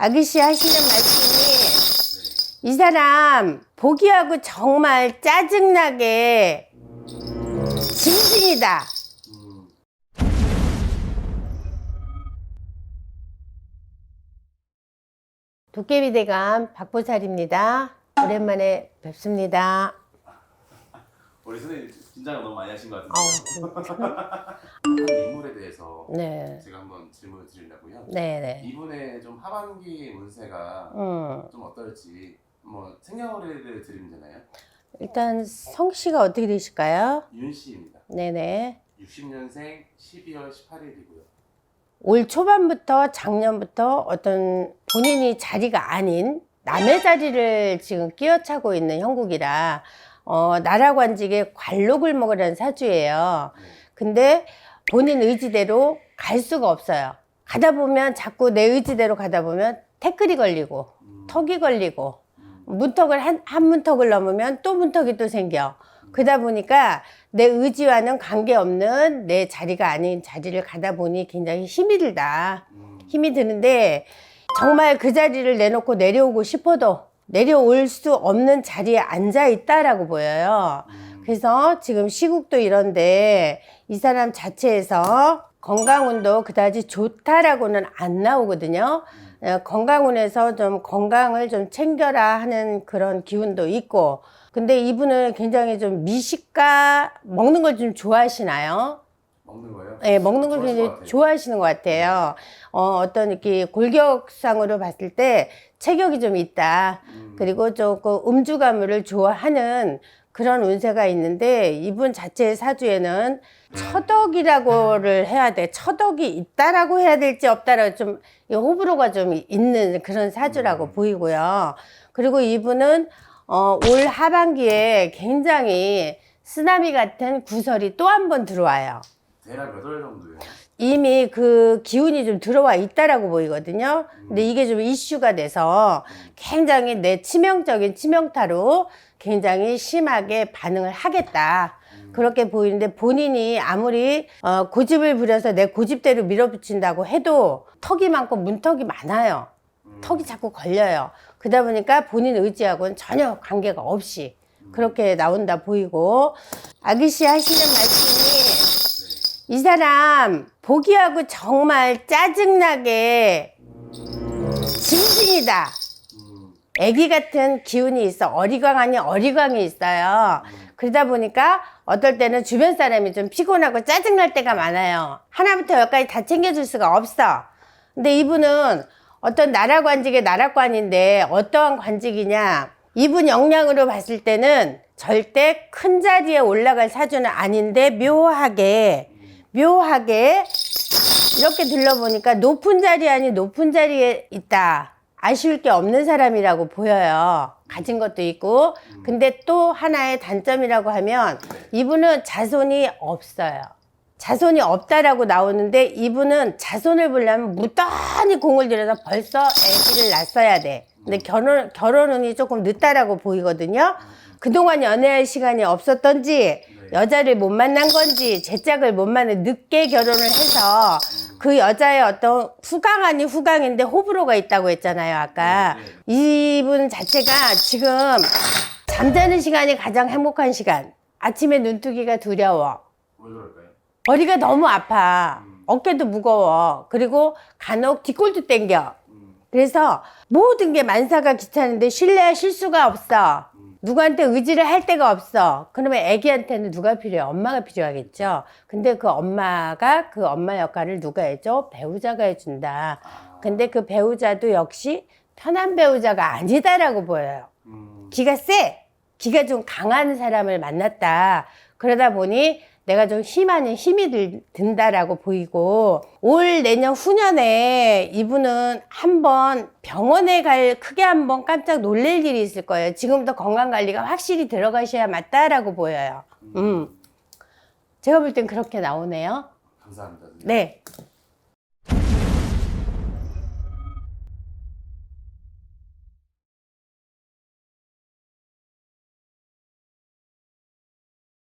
아기씨 하시는 말씀이 이 사람 보기하고 정말 짜증나게 징징이다. 도깨비대감 박보살입니다. 오랜만에 뵙습니다. 우리 선생님 긴장을 너무 많이 하신 것 같은데 한 인물에 대해서 네. 제가 한번 질문을 드리려고요. 네네. 이분의 좀 하반기 운세가 좀 어떨지 뭐 생년월일을 드리면 되나요? 일단 성씨가 어떻게 되실까요? 윤씨입니다. 네네. 60년생 12월 18일이고요. 올 초반부터 작년부터 어떤 본인이 자리가 아닌 남의 자리를 지금 끼어차고 있는 형국이라 나라관직의 관록을 먹으라는 사주예요. 근데 본인 의지대로 갈 수가 없어요. 가다 보면 자꾸 내 의지대로 가다 보면 태클이 걸리고 턱이 걸리고 문턱을 한 문턱을 넘으면 또 문턱이 또 생겨. 그러다 보니까 내 의지와는 관계없는 내 자리가 아닌 자리를 가다 보니 굉장히 힘이 들다. 힘이 드는데 정말 그 자리를 내놓고 내려오고 싶어도 내려올 수 없는 자리에 앉아 있다라고 보여요. 그래서 지금 시국도 이런데 이 사람 자체에서 건강운도 그다지 좋다라고는 안 나오거든요. 건강운에서 좀 건강을 좀 챙겨라 하는 그런 기운도 있고, 근데 이분은 굉장히 좀 미식가 먹는 걸 좀 좋아하시나요? 먹는 거예요? 네, 먹는 걸 굉장히 좋아하시는 것 같아요. 어떤 이렇게 골격상으로 봤을 때 체격이 좀 있다. 그리고 조금 음주가물을 좋아하는 그런 운세가 있는데 이분 자체의 사주에는 처덕이라고를 해야 돼. 처덕이 있다라고 해야 될지 없다라고 좀 호불호가 좀 있는 그런 사주라고 보이고요. 그리고 이분은 올 하반기에 굉장히 쓰나미 같은 구설이 또 한 번 들어와요. 대략 몇 월 정도예요? 이미 그 기운이 좀 들어와 있다라고 보이거든요. 근데 이게 좀 이슈가 돼서 굉장히 내 치명적인 치명타로 굉장히 심하게 반응을 하겠다. 그렇게 보이는데 본인이 아무리 고집을 부려서 내 고집대로 밀어붙인다고 해도 턱이 많고 문턱이 많아요. 턱이 자꾸 걸려요. 그러다 보니까 본인 의지하고는 전혀 관계가 없이 그렇게 나온다 보이고, 아기씨 하시는 말씀이 이 사람 보기하고 정말 짜증나게 징징이다. 애기 같은 기운이 있어. 어리광 어리광이 있어요. 그러다 보니까 어떨 때는 주변 사람이 좀 피곤하고 짜증날 때가 많아요. 하나부터 열까지 다 챙겨줄 수가 없어. 근데 이분은 어떤 나라관직의 나라관인데 어떠한 관직이냐, 이분 역량으로 봤을 때는 절대 큰 자리에 올라갈 사주는 아닌데 묘하게 이렇게 들러보니까 높은 자리 아닌 높은 자리에 있다. 아쉬울 게 없는 사람이라고 보여요. 가진 것도 있고. 근데 또 하나의 단점이라고 하면 이분은 자손이 없어요. 자손이 없다라고 나오는데 이분은 자손을 보려면 무던히 공을 들여서 벌써 아기를 낳았어야 돼. 근데 결혼운이 조금 늦다라고 보이거든요. 그동안 연애할 시간이 없었던지 여자를 못 만난 건지 제짝을 못 만나 늦게 결혼을 해서 그 여자의 어떤 후광 아닌 후광인데 호불호가 있다고 했잖아요 아까. 이분 자체가 지금 잠자는 시간이 가장 행복한 시간. 아침에 눈뜨기가 두려워. 왜 그럴까요? 머리가 너무 아파. 어깨도 무거워. 그리고 간혹 뒷골도 땡겨. 그래서 모든 게 만사가 귀찮은데 쉴 수가 없어. 누구한테 의지를 할 데가 없어. 그러면 애기한테는 누가 필요해? 엄마가 필요하겠죠. 근데 그 엄마가 그 엄마 역할을 누가 해줘? 배우자가 해준다. 근데 그 배우자도 역시 편한 배우자가 아니다라고 보여요. 기가 세. 기가 좀 강한 사람을 만났다. 그러다 보니 내가 좀 힘이 든다라고 보이고, 올 내년 후년에 이분은 한번 병원에 크게 한번 깜짝 놀랄 일이 있을 거예요. 지금부터 건강관리가 확실히 들어가셔야 맞다라고 보여요. 제가 볼 땐 그렇게 나오네요. 감사합니다. 네.